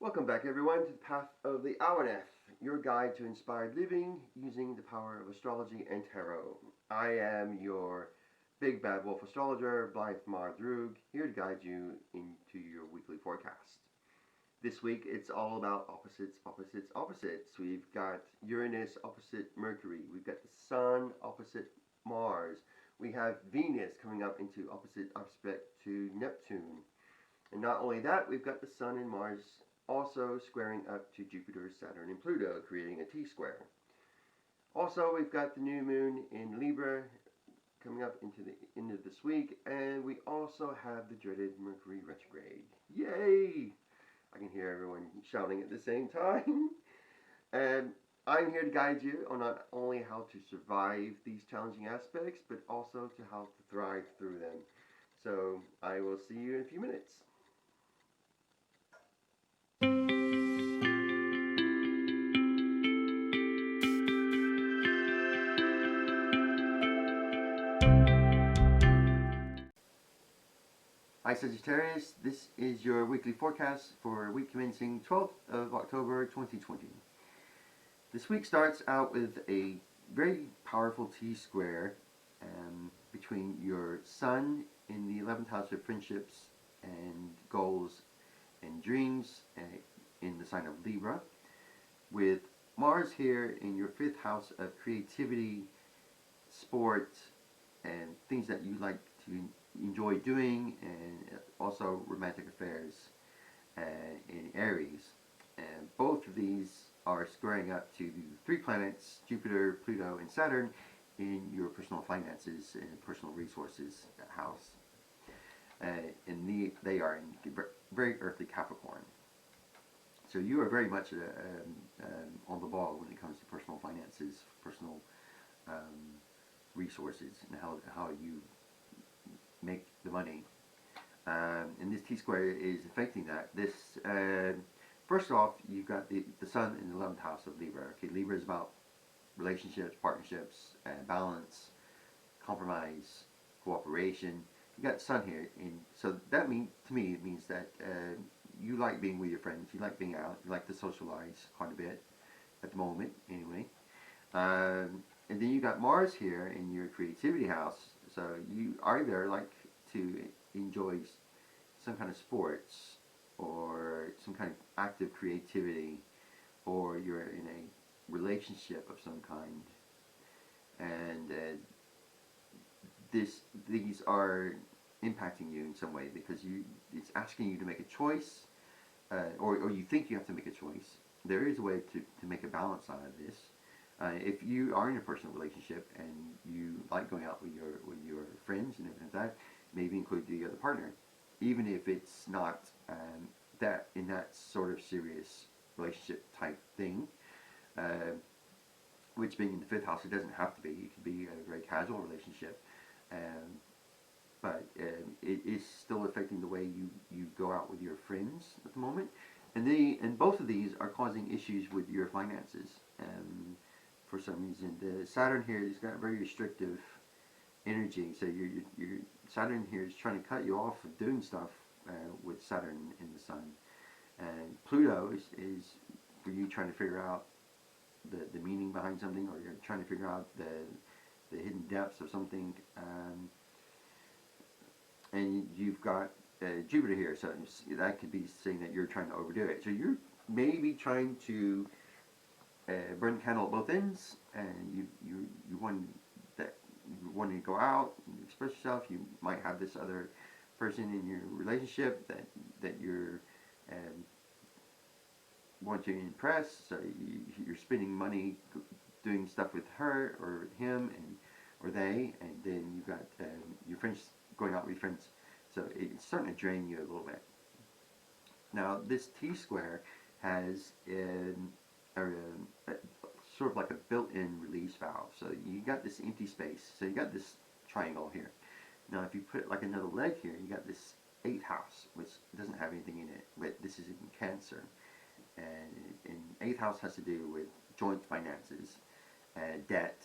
Welcome back everyone to the Path of the Awenydd, your guide to inspired living using the power of astrology and tarot. I am your big bad wolf astrologer, Blythe Mardrug, here to guide you into your weekly forecast. This week it's all about opposites, opposites, opposites. We've got Uranus opposite Mercury, we've got the Sun opposite Mars, we have Venus coming up into opposite aspect to Neptune. And not only that, we've got the Sun and Mars also squaring up to Jupiter, Saturn, and Pluto, creating a T-square. Also, we've got the new moon in Libra coming up into the end of this week, and we also have the dreaded Mercury retrograde. Yay! I can hear everyone shouting at the same time. And I'm here to guide you on not only how to survive these challenging aspects, but also to how to thrive through them. So I will see you in a few minutes. Hi Sagittarius, this is your weekly forecast for week commencing 12th of October 2020. This week starts out with a very powerful T-square between your Sun in the 11th house of friendships and goals and dreams in the sign of Libra, with Mars here in your 5th house of creativity, sport, and things that you like to enjoy doing, and also romantic affairs in Aries. And both of these are squaring up to the 3 planets, Jupiter, Pluto, and Saturn, in your personal finances and personal resources house. And they are in very earthly Capricorn. So you are very much on the ball when it comes to personal finances, personal resources, and how you make the money. And this T-square is affecting that. This first off, you've got the Sun in the 11th house of Libra. Okay, Libra is about relationships, partnerships, balance, compromise, cooperation. You got Sun here, and so that to me it means that you like being with your friends, you like being out, you like to socialize quite a bit at the moment, anyway. And then you got Mars here in your creativity house, so you either like to enjoy some kind of sports or some kind of active creativity, or you're in a relationship of some kind, and these are impacting you in some way because it's asking you to make a choice, or you think you have to make a choice. There is a way to make a balance out of this. If you are in a personal relationship and you like going out with your friends and everything like that, maybe include the other partner, even if it's not that sort of serious relationship type thing. Which being in the 5th house, it doesn't have to be. It could be a very casual relationship, but it is still affecting the way you go out with your friends at the moment. And both of these are causing issues with your finances. For some reason, the Saturn here has got very restrictive energy. So your Saturn here is trying to cut you off of doing stuff with Saturn in the Sun. And Pluto is for you trying to figure out the meaning behind something, or you're trying to figure out the hidden depths of something. And you've got Jupiter here, so that could be saying that you're trying to overdo it. So you're maybe trying to burn the candle at both ends, and you want to go out and express yourself. You might have this other person in your relationship that you're want to impress, so you're spending money doing stuff with her or him or they, and then you've got your friends going out with your friends. So it's starting to drain you a little bit. Now this T-square has sort of like a built-in release valve. So you got this empty space. So you got this triangle here. Now if you put like another leg here, you got this 8th house, which doesn't have anything in it, but this is in Cancer. And 8th house has to do with joint finances, debt,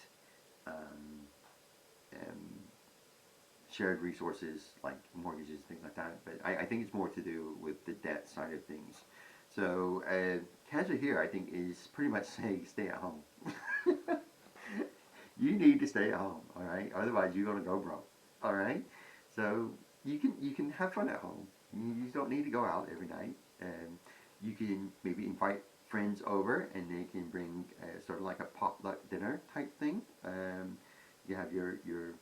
shared resources like mortgages, things like that. But I think it's more to do with the debt side of things. So Cancer here, I think, is pretty much saying stay at home. You need to stay at home, all right? Otherwise, you're gonna go broke, all right? So you can have fun at home. You don't need to go out every night. You can maybe invite friends over, and they can bring sort of like a potluck dinner type thing. You have your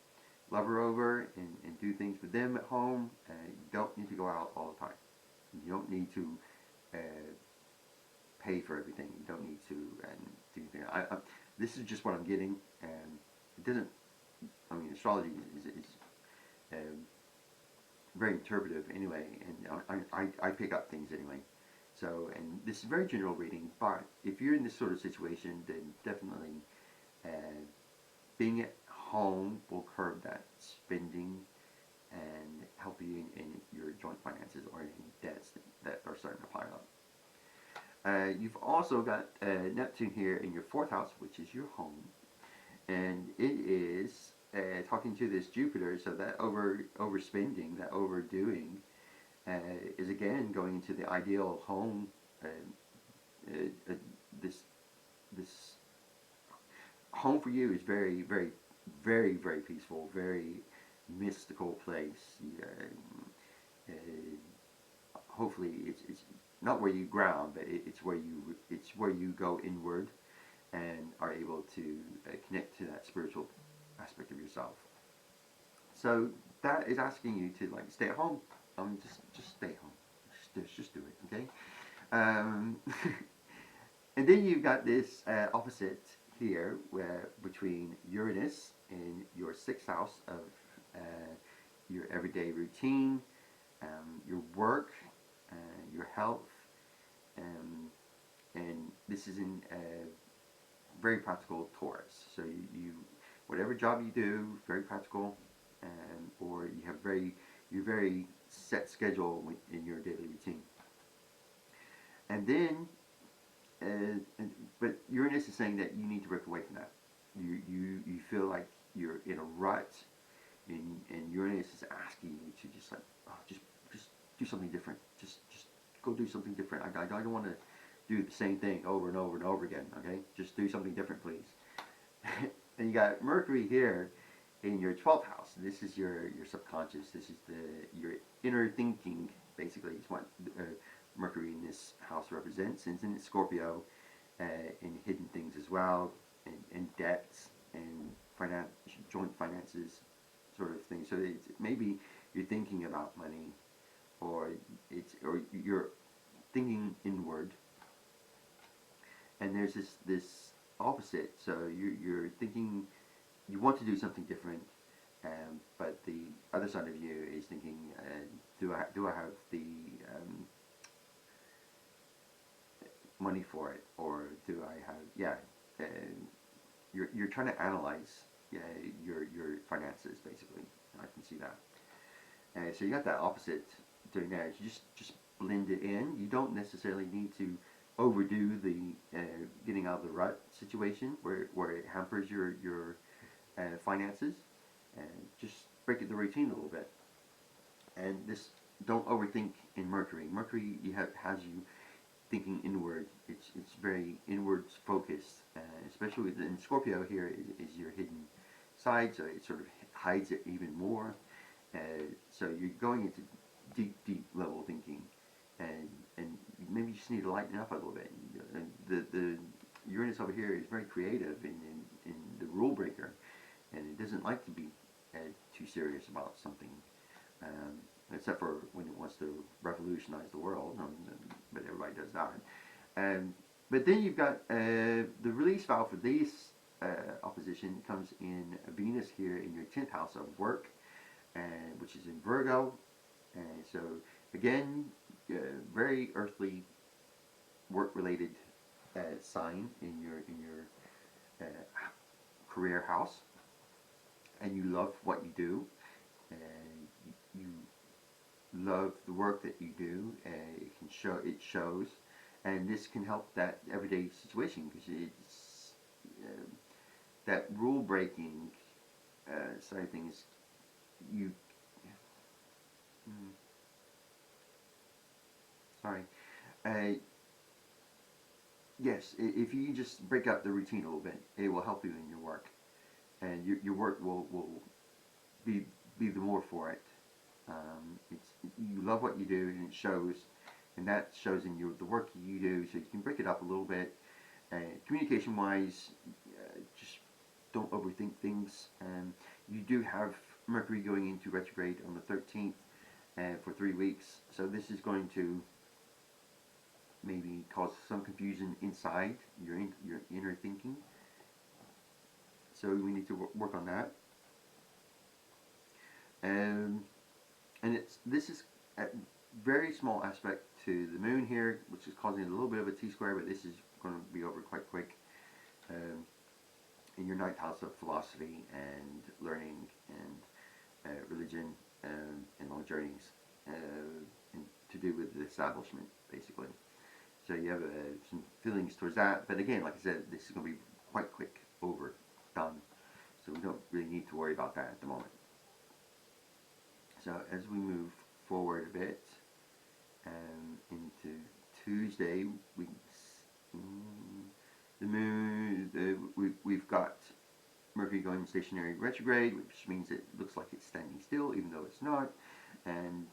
lover over and do things with them at home. You don't need to go out all the time. You don't need to uh, pay for everything. You don't need to do anything. This is just what I'm getting. It doesn't. I mean, astrology is very interpretive anyway, and I pick up things anyway. So, and this is very general reading. But if you're in this sort of situation, then definitely uh, being at home will curb that spending and help you in your joint finances or any debts that are starting to pile up. You've also got Neptune here in your fourth house, which is your home, and it is talking to this Jupiter. So that overspending, that overdoing, is again going into the ideal home. This this home for you is very very very very peaceful, very mystical place. Hopefully, it's not where you ground, but it's where you go inward and are able to connect to that spiritual aspect of yourself. So that is asking you to like stay at home. Just stay home. Just do it, okay? Um, and then you've got this opposite here, where between Uranus in your sixth house of your everyday routine, your work, your health, and this is in very practical Taurus. So you whatever job you do, very practical, or you have you're very set schedule in your daily routine. And then, but Uranus is saying that you need to break away from that. You feel like you're in a rut, and Uranus is asking you to just like, oh, just do something different. Just go do something different. I don't want to do the same thing over and over and over again. Okay, just do something different, please. And you got Mercury here in your 12th house. This is your subconscious. This is your inner thinking. Basically, it's what Mercury in this house represents. And it's in Scorpio, in hidden things as well, and debts and joint finances, sort of thing. So maybe you're thinking about money, or you're thinking inward. And there's this opposite. So you're thinking you want to do something different, but the other side of you is thinking, do I have the money for it, or do I have you're trying to analyze your finances basically. I can see that. So you got that opposite doing that. You just blend it in. You don't necessarily need to overdo the getting out of the rut situation where it hampers your finances, and just break the routine a little bit. And this, don't overthink in Mercury. Mercury has you thinking inward. It's very inwards focused, especially in Scorpio here is your hidden side, so it sort of hides it even more. So you're going into deep level thinking, and maybe you just need to lighten up a little bit. And the Uranus over here is very creative in the rule breaker, and it doesn't like to be too serious about something, except for when it wants to revolutionize the world. But everybody does that. But then you've got the release valve for this opposition comes in Venus here in your 10th house of work, which is in Virgo. And so again, very earthly, work-related sign in your career house, and you love what you do, and you love the work that you do. It shows, and this can help that everyday situation, because it's that rule breaking side of things. You sorry. yes, if you just break up the routine a little bit, it will help you in your work, and your work will be the more for it. It's you love what you do, and it shows, and that shows in the work you do. So you can break it up a little bit. Communication wise, just don't overthink things. You do have Mercury going into retrograde on the 13th for 3 weeks, so this is going to maybe cause some confusion inside your inner thinking. So we need to work on that. And this is a very small aspect to the moon here, which is causing a little bit of a T-square, but this is going to be over quite quick. In your ninth house of philosophy and learning and religion and long journeys and to do with the establishment, basically. So you have some feelings towards that, but again, like I said, this is going to be quite quick, over, done. So we don't really need to worry about that at the moment. So as we move forward a bit into Tuesday, the moon, we've got Mercury going stationary retrograde, which means it looks like it's standing still, even though it's not. And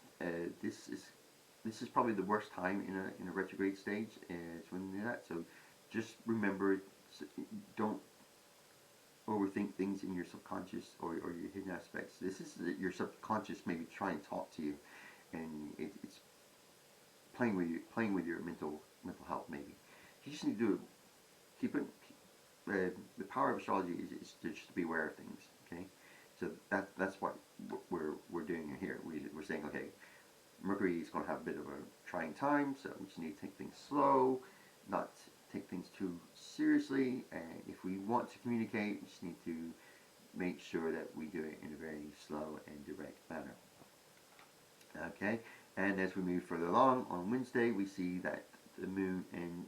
this is probably the worst time in a retrograde stage. It's when you do that. So just remember, don't overthink things in your subconscious or your hidden aspects. This is your subconscious maybe trying to talk to you, and it's playing with your mental health. Maybe you just need to keep it. The power of astrology is to just be aware of things. Okay, so that's what we're doing here. We're saying, okay, Mercury is going to have a bit of a trying time, so we just need to take things slow, not take things too seriously. And if we want to communicate, we just need to make sure that we do it in a very slow and direct manner. Okay, and as we move further along, on Wednesday we see that the Moon and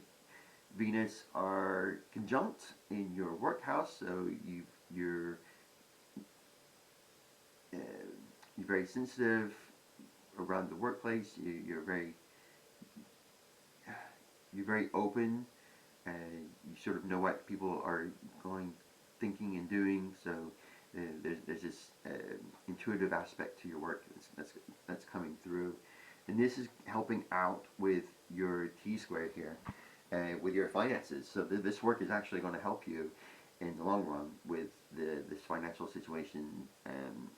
Venus are conjunct in your work house, so you're very sensitive around the workplace. You're very open, and you sort of know what people are thinking and doing. So there's this intuitive aspect to your work that's coming through, and this is helping out with your T-square here, with your finances. So this work is actually going to help you in the long run with this financial situation,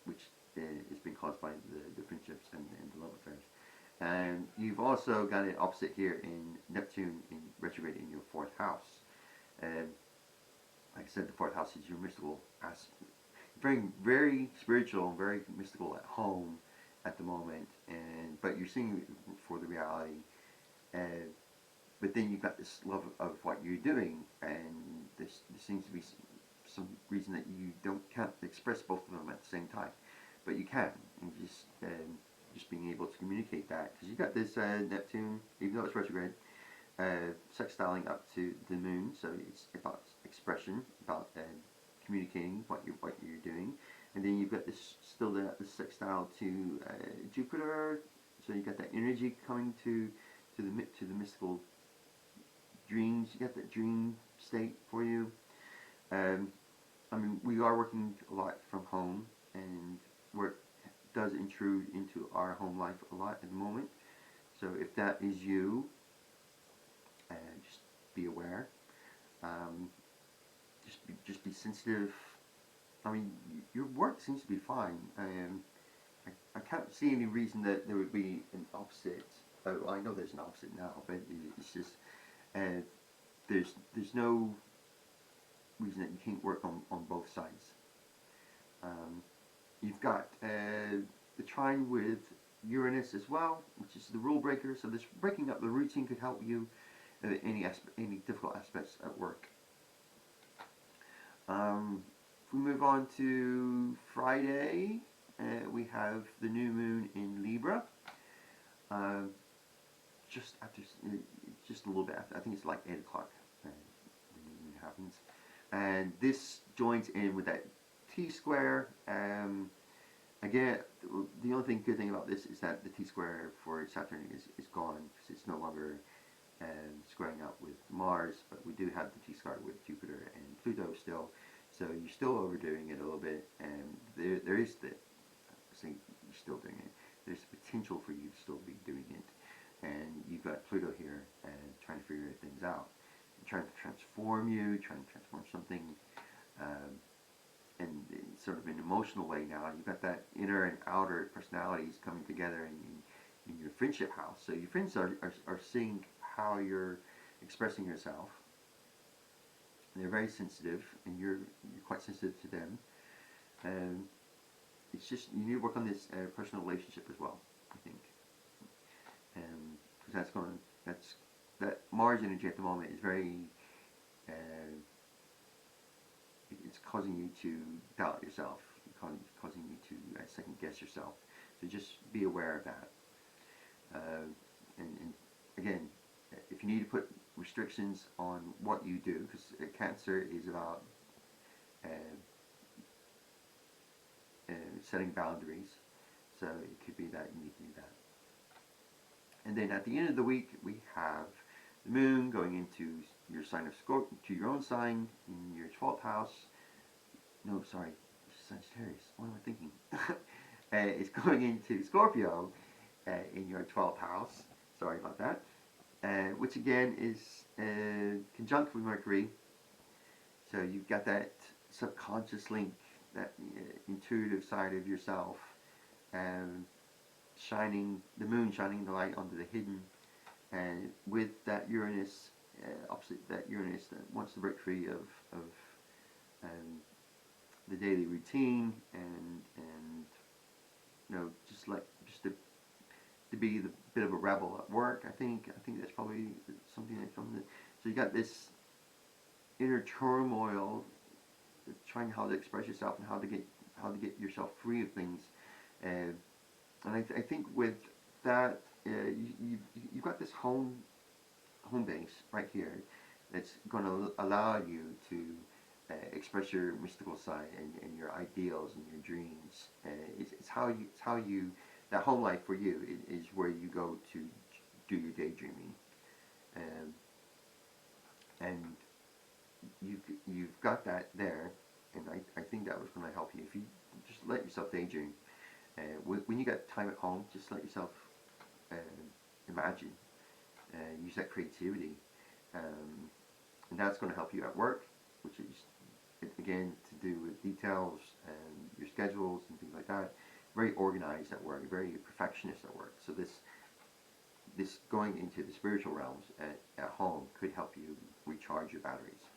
which has been caused by the friendships and the love affairs. And you've also got an opposite here in Neptune in retrograde in your fourth house. And like I said, the fourth house is your mystical aspect. Very spiritual, very mystical at home at the moment, but you're seeing for the reality. But then you've got this love of what you're doing, and there seems to be some reason that you can't express both of them at the same time, but you can, and just being able to communicate that, because you've got this Neptune, even though it's retrograde, sextiling up to the moon, so it's about expression, about communicating what you're doing, and then you've got this sextile to Jupiter, so you've got that energy coming to the mystical dreams. You got that dream state for you. I mean, we are working a lot from home, and work does intrude into our home life a lot at the moment. So if that is you, just be aware. Just be sensitive. I mean, your work seems to be fine. I can't see any reason that there would be an opposite. Oh, I know there's an opposite now, but it's just there's no reason that you can't work on both sides. You've got the trine with Uranus as well, which is the rule breaker. So this breaking up the routine could help you any difficult aspects at work. If we move on to Friday, we have the new moon in Libra. Just a little bit after, I think it's like 8 o'clock when the new moon happens, and this joins in with that T-square. Again, the only good thing about this is that the T-square for Saturn is gone, because it's no longer squaring up with Mars, but we do have the T-square with Jupiter and Pluto still, so you're still overdoing it a little bit, and there is the, say you're still doing it, there's the potential for you to still be doing it, and you've got Pluto here and trying to figure things out, trying to transform you, trying to transform something, and in sort of an emotional way now. You've got that inner and outer personalities coming together in your friendship house. So your friends are seeing how you're expressing yourself. And they're very sensitive, and you're quite sensitive to them. And it's just, you need to work on this personal relationship as well, I think. Because that Mars energy at the moment is very, it's causing you to doubt yourself, causing you to second guess yourself. So just be aware of that. And again, if you need to put restrictions on what you do, because Cancer is about setting boundaries, so it could be that you need to do that. And then at the end of the week, we have the moon going into your sign of Scorpio, to your own sign in your 12th house. No, sorry, Sagittarius. What am I thinking? It's going into Scorpio in your 12th house. Sorry about that. Which again is conjunct with Mercury. So you've got that subconscious link, that intuitive side of yourself, shining the moon, shining the light onto the hidden, and with that Uranus, opposite that Uranus that wants to break free of the daily routine, and you know, just to be the bit of a rebel at work. I think that's probably something that's from the. So you got this inner turmoil, trying how to express yourself and how to get yourself free of things, and I think with that, you've got this home base right here that's going to allow you to express your mystical side and your ideals and your dreams. It's how you that home life for you is where you go to do your daydreaming, and you've got that there, and I think that was going to help you if you just let yourself daydream. When you got time at home, just let yourself imagine, use that creativity, and that's going to help you at work, which is again to do with details and your schedules and things like that. Very organized at work, very perfectionist at work. So this going into the spiritual realms at home could help you recharge your batteries.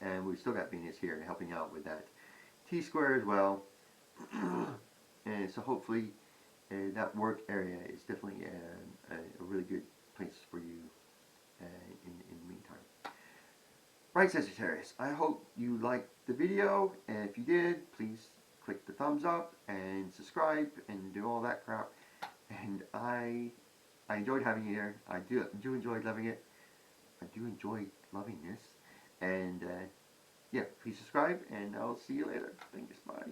And we've still got Venus here helping out with that T-square as well. And so hopefully that work area is definitely a really good place for you in the meantime. Right, Sagittarius, I hope you liked the video, and if you did, please click the thumbs up and subscribe and do all that crap. And I enjoyed having you here. I do enjoy loving it. I do enjoy loving this. And yeah, please subscribe, and I'll see you later. Thanks, bye.